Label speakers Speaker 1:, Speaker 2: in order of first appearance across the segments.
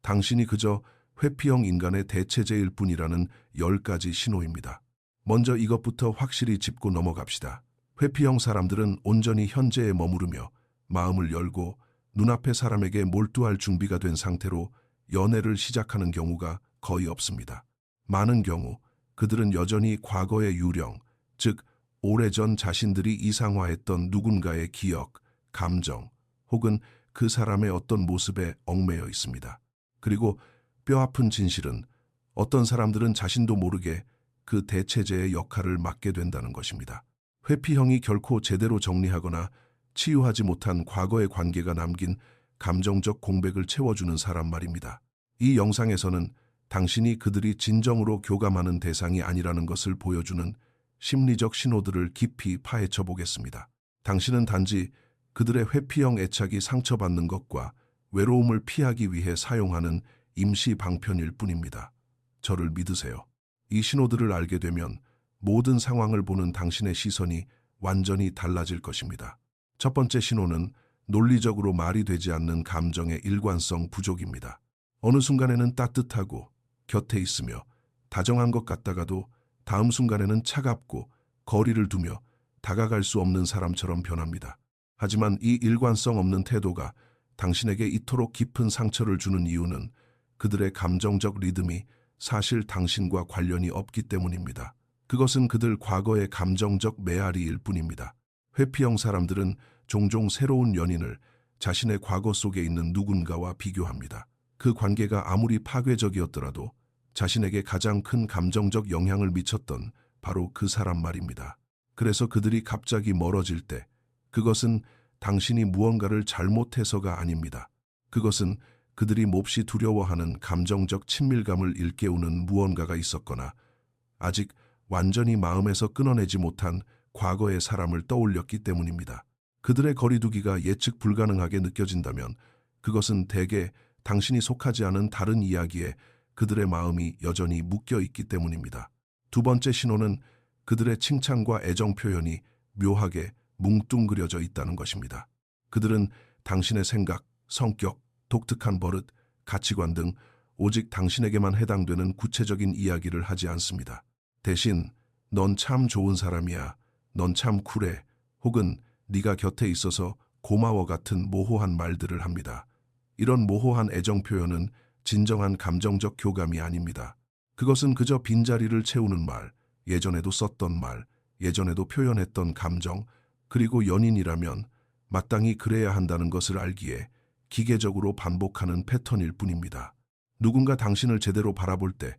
Speaker 1: 당신이 그저 회피형 인간의 대체제일 뿐이라는 10가지 신호입니다. 먼저 이것부터 확실히 짚고 넘어갑시다. 회피형 사람들은 온전히 현재에 머무르며 마음을 열고 눈앞의 사람에게 몰두할 준비가 된 상태로 연애를 시작하는 경우가 거의 없습니다. 많은 경우 그들은 여전히 과거의 유령, 즉 오래전 자신들이 이상화했던 누군가의 기억, 감정 혹은 그 사람의 어떤 모습에 얽매여 있습니다. 그리고 뼈아픈 진실은 어떤 사람들은 자신도 모르게 그 대체제의 역할을 맡게 된다는 것입니다. 회피형이 결코 제대로 정리하거나 치유하지 못한 과거의 관계가 남긴 감정적 공백을 채워주는 사람 말입니다. 이 영상에서는 당신이 그들이 진정으로 교감하는 대상이 아니라는 것을 보여주는 심리적 신호들을 깊이 파헤쳐 보겠습니다. 당신은 단지 그들의 회피형 애착이 상처받는 것과 외로움을 피하기 위해 사용하는 임시 방편일 뿐입니다. 저를 믿으세요. 이 신호들을 알게 되면 모든 상황을 보는 당신의 시선이 완전히 달라질 것입니다. 첫 번째 신호는 논리적으로 말이 되지 않는 감정의 일관성 부족입니다. 어느 순간에는 따뜻하고 곁에 있으며 다정한 것 같다가도 다음 순간에는 차갑고 거리를 두며 다가갈 수 없는 사람처럼 변합니다. 하지만 이 일관성 없는 태도가 당신에게 이토록 깊은 상처를 주는 이유는 그들의 감정적 리듬이 사실 당신과 관련이 없기 때문입니다. 그것은 그들 과거의 감정적 메아리일 뿐입니다. 회피형 사람들은 종종 새로운 연인을 자신의 과거 속에 있는 누군가와 비교합니다. 그 관계가 아무리 파괴적이었더라도 자신에게 가장 큰 감정적 영향을 미쳤던 바로 그 사람 말입니다. 그래서 그들이 갑자기 멀어질 때 그것은 당신이 무언가를 잘못해서가 아닙니다. 그것은 그들이 몹시 두려워하는 감정적 친밀감을 일깨우는 무언가가 있었거나 아직 완전히 마음에서 끊어내지 못한 과거의 사람을 떠올렸기 때문입니다. 그들의 거리두기가 예측 불가능하게 느껴진다면 그것은 대개 당신이 속하지 않은 다른 이야기에 그들의 마음이 여전히 묶여 있기 때문입니다. 두 번째 신호는 그들의 칭찬과 애정 표현이 묘하게 뭉뚱그려져 있다는 것입니다. 그들은 당신의 생각, 성격, 독특한 버릇, 가치관 등 오직 당신에게만 해당되는 구체적인 이야기를 하지 않습니다. 대신 넌 참 좋은 사람이야, 넌 참 쿨해, 혹은 네가 곁에 있어서 고마워 같은 모호한 말들을 합니다. 이런 모호한 애정 표현은 진정한 감정적 교감이 아닙니다. 그것은 그저 빈자리를 채우는 말, 예전에도 썼던 말, 예전에도 표현했던 감정, 그리고 연인이라면 마땅히 그래야 한다는 것을 알기에 기계적으로 반복하는 패턴일 뿐입니다. 누군가 당신을 제대로 바라볼 때,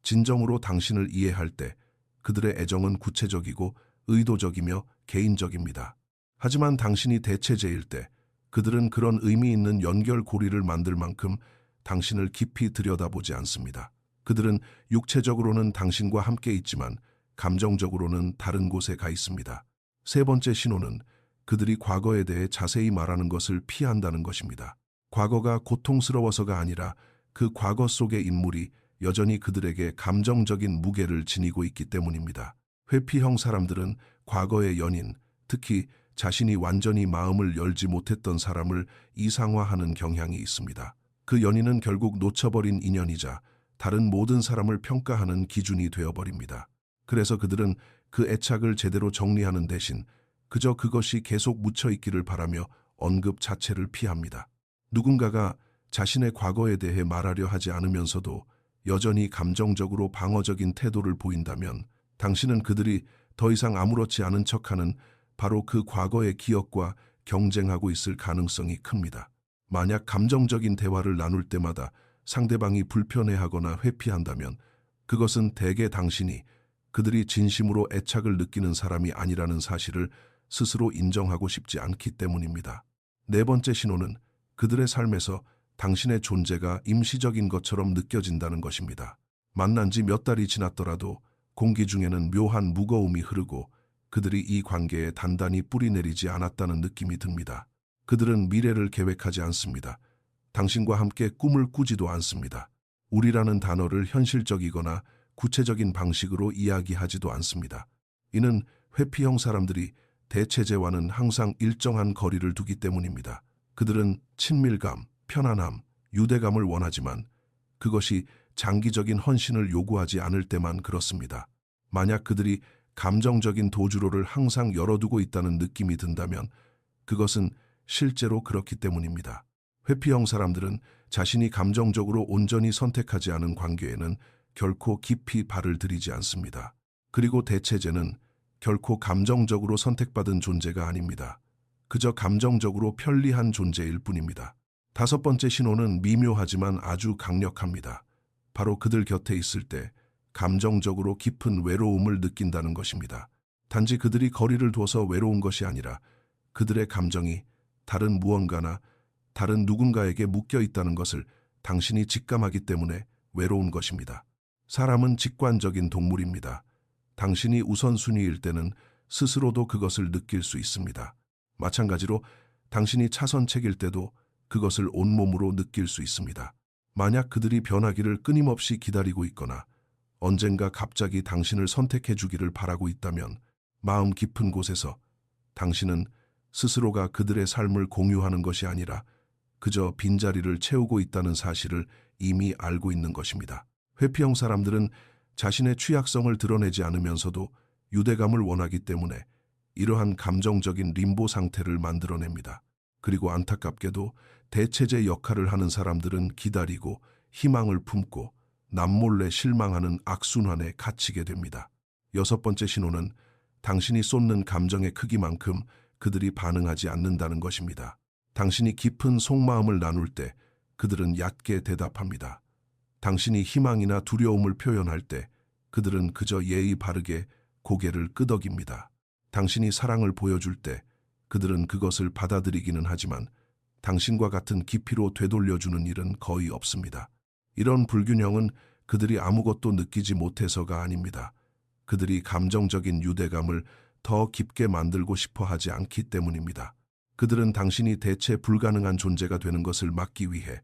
Speaker 1: 진정으로 당신을 이해할 때 그들의 애정은 구체적이고 의도적이며 개인적입니다. 하지만 당신이 대체제일 때 그들은 그런 의미 있는 연결고리를 만들 만큼 당신을 깊이 들여다보지 않습니다. 그들은 육체적으로는 당신과 함께 있지만 감정적으로는 다른 곳에 가 있습니다. 세 번째 신호는 그들이 과거에 대해 자세히 말하는 것을 피한다는 것입니다. 과거가 고통스러워서가 아니라 그 과거 속의 인물이 여전히 그들에게 감정적인 무게를 지니고 있기 때문입니다. 회피형 사람들은 과거의 연인, 특히 자신이 완전히 마음을 열지 못했던 사람을 이상화하는 경향이 있습니다. 그 연인은 결국 놓쳐버린 인연이자 다른 모든 사람을 평가하는 기준이 되어버립니다. 그래서 그들은 그 애착을 제대로 정리하는 대신 그저 그것이 계속 묻혀있기를 바라며 언급 자체를 피합니다. 누군가가 자신의 과거에 대해 말하려 하지 않으면서도 여전히 감정적으로 방어적인 태도를 보인다면 당신은 그들이 더 이상 아무렇지 않은 척하는 바로 그 과거의 기억과 경쟁하고 있을 가능성이 큽니다. 만약 감정적인 대화를 나눌 때마다 상대방이 불편해하거나 회피한다면 그것은 대개 당신이 그들이 진심으로 애착을 느끼는 사람이 아니라는 사실을 스스로 인정하고 싶지 않기 때문입니다. 네 번째 신호는 그들의 삶에서 당신의 존재가 임시적인 것처럼 느껴진다는 것입니다. 만난 지 몇 달이 지났더라도 공기 중에는 묘한 무거움이 흐르고 그들이 이 관계에 단단히 뿌리내리지 않았다는 느낌이 듭니다. 그들은 미래를 계획하지 않습니다. 당신과 함께 꿈을 꾸지도 않습니다. 우리라는 단어를 현실적이거나 구체적인 방식으로 이야기하지도 않습니다. 이는 회피형 사람들이 대체제와는 항상 일정한 거리를 두기 때문입니다. 그들은 친밀감, 편안함, 유대감을 원하지만 그것이 장기적인 헌신을 요구하지 않을 때만 그렇습니다. 만약 그들이 감정적인 도주로를 항상 열어두고 있다는 느낌이 든다면 그것은 실제로 그렇기 때문입니다. 회피형 사람들은 자신이 감정적으로 온전히 선택하지 않은 관계에는 결코 깊이 발을 들이지 않습니다. 그리고 대체제는 결코 감정적으로 선택받은 존재가 아닙니다. 그저 감정적으로 편리한 존재일 뿐입니다. 다섯 번째 신호는 미묘하지만 아주 강력합니다. 바로 그들 곁에 있을 때 감정적으로 깊은 외로움을 느낀다는 것입니다. 단지 그들이 거리를 둬서 외로운 것이 아니라 그들의 감정이 다른 무언가나 다른 누군가에게 묶여 있다는 것을 당신이 직감하기 때문에 외로운 것입니다. 사람은 직관적인 동물입니다. 당신이 우선순위일 때는 스스로도 그것을 느낄 수 있습니다. 마찬가지로 당신이 차선책일 때도 그것을 온몸으로 느낄 수 있습니다. 만약 그들이 변하기를 끊임없이 기다리고 있거나 언젠가 갑자기 당신을 선택해 주기를 바라고 있다면 마음 깊은 곳에서 당신은 스스로가 그들의 삶을 공유하는 것이 아니라 그저 빈자리를 채우고 있다는 사실을 이미 알고 있는 것입니다. 회피형 사람들은 자신의 취약성을 드러내지 않으면서도 유대감을 원하기 때문에 이러한 감정적인 림보 상태를 만들어냅니다. 그리고 안타깝게도 대체제 역할을 하는 사람들은 기다리고 희망을 품고 남몰래 실망하는 악순환에 갇히게 됩니다. 여섯 번째 신호는 당신이 쏟는 감정의 크기만큼 그들이 반응하지 않는다는 것입니다. 당신이 깊은 속마음을 나눌 때 그들은 얕게 대답합니다. 당신이 희망이나 두려움을 표현할 때 그들은 그저 예의 바르게 고개를 끄덕입니다. 당신이 사랑을 보여줄 때 그들은 그것을 받아들이기는 하지만 당신과 같은 깊이로 되돌려주는 일은 거의 없습니다. 이런 불균형은 그들이 아무것도 느끼지 못해서가 아닙니다. 그들이 감정적인 유대감을 더 깊게 만들고 싶어 하지 않기 때문입니다. 그들은 당신이 대체 불가능한 존재가 되는 것을 막기 위해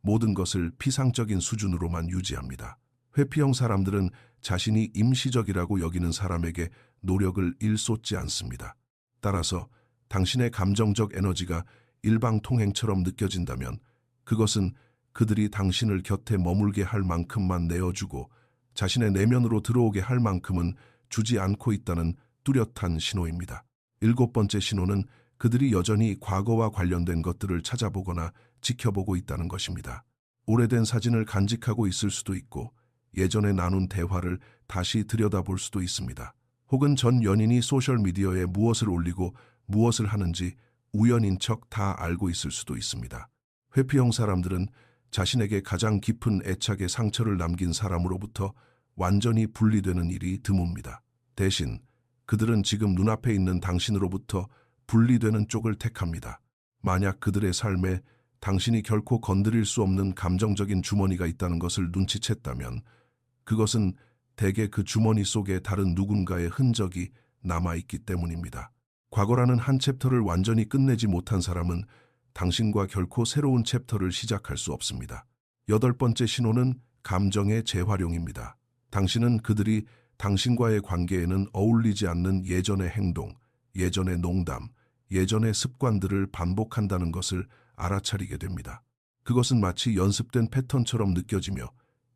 Speaker 1: 모든 것을 피상적인 수준으로만 유지합니다. 회피형 사람들은 자신이 임시적이라고 여기는 사람에게 노력을 일쏟지 않습니다. 따라서 당신의 감정적 에너지가 일방통행처럼 느껴진다면 그것은 그들이 당신을 곁에 머물게 할 만큼만 내어주고 자신의 내면으로 들어오게 할 만큼은 주지 않고 있다는 뚜렷한 신호입니다. 일곱 번째 신호는 그들이 여전히 과거와 관련된 것들을 찾아보거나 지켜보고 있다는 것입니다. 오래된 사진을 간직하고 있을 수도 있고 예전에 나눈 대화를 다시 들여다볼 수도 있습니다. 혹은 전 연인이 소셜미디어에 무엇을 올리고 무엇을 하는지 우연인 척 다 알고 있을 수도 있습니다. 회피형 사람들은 자신에게 가장 깊은 애착의 상처를 남긴 사람으로부터 완전히 분리되는 일이 드뭅니다. 대신 그들은 지금 눈앞에 있는 당신으로부터 분리되는 쪽을 택합니다. 만약 그들의 삶에 당신이 결코 건드릴 수 없는 감정적인 주머니가 있다는 것을 눈치챘다면 그것은 대개 그 주머니 속에 다른 누군가의 흔적이 남아있기 때문입니다. 과거라는 한 챕터를 완전히 끝내지 못한 사람은 당신과 결코 새로운 챕터를 시작할 수 없습니다. 여덟 번째 신호는 감정의 재활용입니다. 당신은 그들이 당신과의 관계에는 어울리지 않는 예전의 행동, 예전의 농담, 예전의 습관들을 반복한다는 것을 알아차리게 됩니다. 그것은 마치 연습된 패턴처럼 느껴지며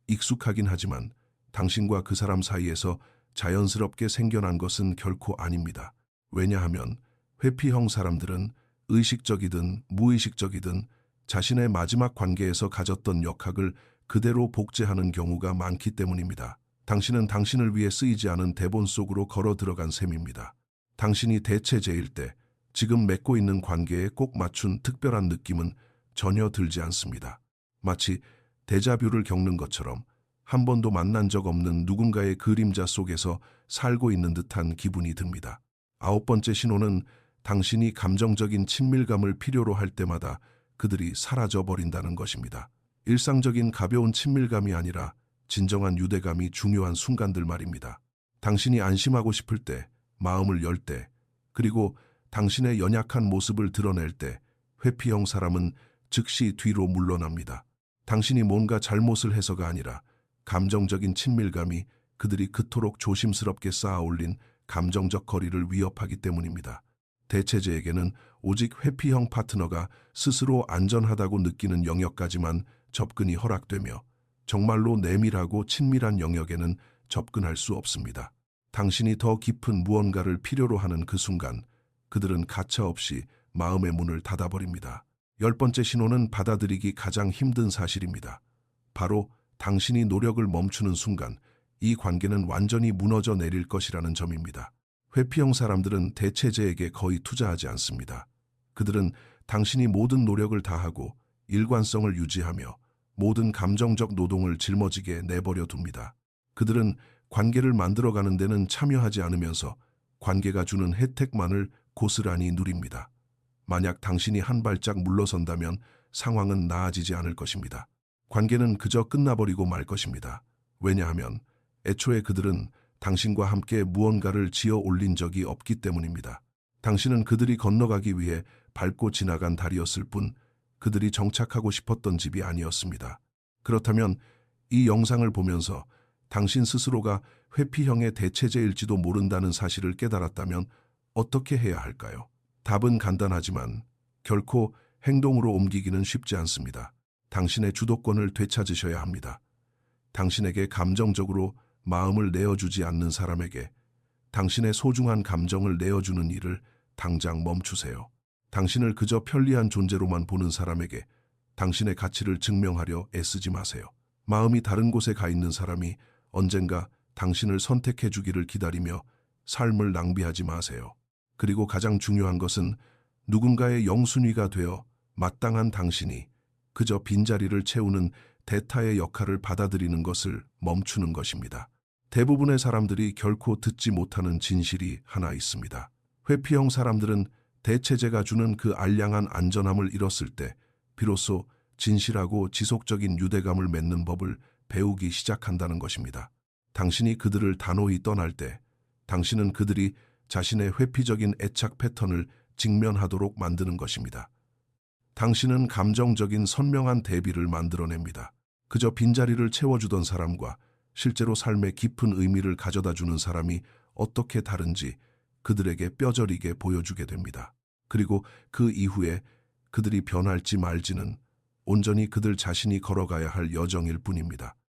Speaker 1: 익숙하긴 하지만 당신과 그 사람 사이에서 자연스럽게 생겨난 것은 결코 아닙니다. 왜냐하면 회피형 사람들은 의식적이든 무의식적이든 자신의 마지막 관계에서 가졌던 역학을 그대로 복제하는 경우가 많기 때문입니다. 당신은 당신을 위해 쓰이지 않은 대본 속으로 걸어 들어간 셈입니다. 당신이 대체제일 때 지금 맺고 있는 관계에 꼭 맞춘 특별한 느낌은 전혀 들지 않습니다. 마치 데자뷰를 겪는 것처럼 한 번도 만난 적 없는 누군가의 그림자 속에서 살고 있는 듯한 기분이 듭니다. 아홉 번째 신호는 당신이 감정적인 친밀감을 필요로 할 때마다 그들이 사라져버린다는 것입니다. 일상적인 가벼운 친밀감이 아니라 진정한 유대감이 중요한 순간들 말입니다. 당신이 안심하고 싶을 때, 마음을 열 때, 그리고 당신의 연약한 모습을 드러낼 때 회피형 사람은 즉시 뒤로 물러납니다. 당신이 뭔가 잘못을 해서가 아니라 감정적인 친밀감이 그들이 그토록 조심스럽게 쌓아올린 감정적 거리를 위협하기 때문입니다. 대체제에게는 오직 회피형 파트너가 스스로 안전하다고 느끼는 영역까지만 접근이 허락되며 정말로 내밀하고 친밀한 영역에는 접근할 수 없습니다. 당신이 더 깊은 무언가를 필요로 하는 그 순간 그들은 가차없이 마음의 문을 닫아버립니다. 10번째 신호는 받아들이기 가장 힘든 사실입니다. 바로 당신이 노력을 멈추는 순간 이 관계는 완전히 무너져 내릴 것이라는 점입니다. 회피형 사람들은 대체제에게 거의 투자하지 않습니다. 그들은 당신이 모든 노력을 다하고 일관성을 유지하며 모든 감정적 노동을 짊어지게 내버려 둡니다. 그들은 관계를 만들어가는 데는 참여하지 않으면서 관계가 주는 혜택만을 고스란히 누립니다. 만약 당신이 한 발짝 물러선다면 상황은 나아지지 않을 것입니다. 관계는 그저 끝나버리고 말 것입니다. 왜냐하면 애초에 그들은 당신과 함께 무언가를 지어 올린 적이 없기 때문입니다. 당신은 그들이 건너가기 위해 밟고 지나간 다리였을 뿐 그들이 정착하고 싶었던 집이 아니었습니다. 그렇다면 이 영상을 보면서 당신 스스로가 회피형의 대체제일지도 모른다는 사실을 깨달았다면 어떻게 해야 할까요? 답은 간단하지만 결코 행동으로 옮기기는 쉽지 않습니다. 당신의 주도권을 되찾으셔야 합니다. 당신에게 감정적으로 마음을 내어주지 않는 사람에게 당신의 소중한 감정을 내어주는 일을 당장 멈추세요. 당신을 그저 편리한 존재로만 보는 사람에게 당신의 가치를 증명하려 애쓰지 마세요. 마음이 다른 곳에 가 있는 사람이 언젠가 당신을 선택해 주기를 기다리며 삶을 낭비하지 마세요. 그리고 가장 중요한 것은 누군가의 영순위가 되어 마땅한 당신이 그저 빈자리를 채우는 대타의 역할을 받아들이는 것을 멈추는 것입니다. 대부분의 사람들이 결코 듣지 못하는 진실이 하나 있습니다. 회피형 사람들은 대체제가 주는 그 알량한 안전함을 잃었을 때 비로소 진실하고 지속적인 유대감을 맺는 법을 배우기 시작한다는 것입니다. 당신이 그들을 단호히 떠날 때 당신은 그들이 자신의 회피적인 애착 패턴을 직면하도록 만드는 것입니다. 당신은 감정적인 선명한 대비를 만들어냅니다. 그저 빈자리를 채워주던 사람과 실제로 삶의 깊은 의미를 가져다주는 사람이 어떻게 다른지 그들에게 뼈저리게 보여주게 됩니다. 그리고 그 이후에 그들이 변할지 말지는 온전히 그들 자신이 걸어가야 할 여정일 뿐입니다.